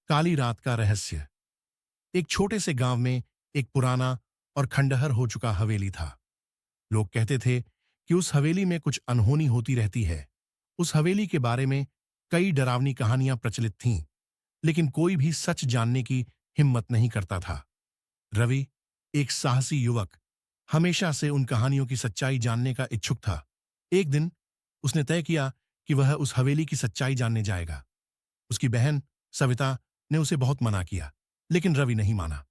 काली रात का रहस्य। एक छोटे से गांव में एक पुराना और खंडहर हो चुका हवेली था। लोग कहते थे कि उस हवेली में कुछ अनहोनी होती रहती है। उस हवेली के बारे में कई डरावनी कहानियां प्रचलित थीं, लेकिन कोई भी सच जानने की हिम्मत नहीं करता था। रवि, एक साहसी युवक, हमेशा से उन कहानियों की सच्चाई जानने का इच्छुक था। एक दिन उसने तय किया कि वह उस हवेली की सच्चाई जानने जाएगा। उसकी बहन सविता ने उसे बहुत मना किया, लेकिन रवि नहीं माना।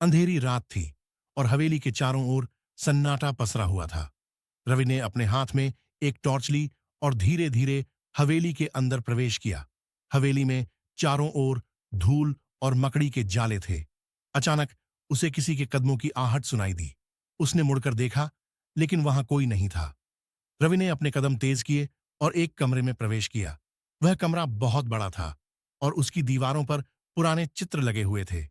अंधेरी रात थी और हवेली के चारों ओर सन्नाटा पसरा हुआ था। रवि ने अपने हाथ में एक टॉर्च ली और धीरे धीरे हवेली के अंदर प्रवेश किया। हवेली में चारों ओर धूल और मकड़ी के जाले थे। अचानक उसे किसी के कदमों की आहट सुनाई दी। उसने मुड़कर देखा, लेकिन वहां कोई नहीं था। रवि ने अपने कदम तेज किए और एक कमरे में प्रवेश किया। वह कमरा बहुत बड़ा था और उसकी दीवारों पर पुराने चित्र लगे हुए थे।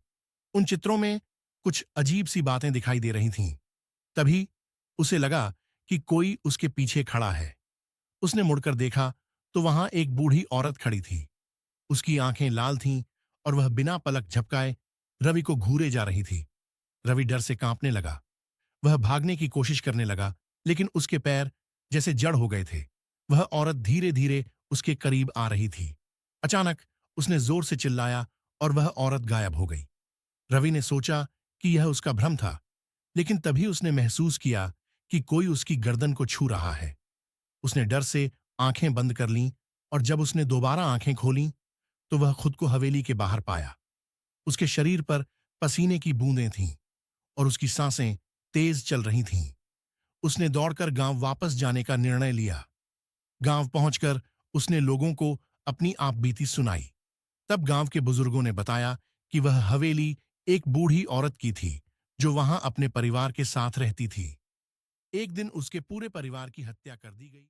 उन चित्रों में कुछ अजीब सी बातें दिखाई दे रही थीं। तभी उसे लगा कि कोई उसके पीछे खड़ा है। उसने मुड़कर देखा तो वहां एक बूढ़ी औरत खड़ी थी। उसकी आंखें लाल थीं और वह बिना पलक झपकाए रवि को घूरे जा रही थी। रवि डर से कांपने लगा। वह भागने की कोशिश करने लगा, लेकिन उसके पैर जैसे जड़ हो गए थे। वह औरत धीरे धीरे उसके करीब आ रही थी। अचानक उसने जोर से चिल्लाया और वह औरत गायब हो गई। रवि ने सोचा कि यह उसका भ्रम था, लेकिन तभी उसने महसूस किया कि कोई उसकी गर्दन को छू रहा है। उसने डर से आंखें बंद कर लीं और जब उसने दोबारा आंखें खोलीं, तो वह खुद को हवेली के बाहर पाया। उसके शरीर पर पसीने की बूंदें थीं और उसकी सांसें तेज चल रही थीं। उसने दौड़कर गांव वापस जाने का निर्णय लिया। गांव पहुंचकर उसने लोगों को अपनी आपबीती सुनाई। तब गांव के बुजुर्गों ने बताया कि वह हवेली एक बूढ़ी औरत की थी, जो वहां अपने परिवार के साथ रहती थी। एक दिन उसके पूरे परिवार की हत्या कर दी गई।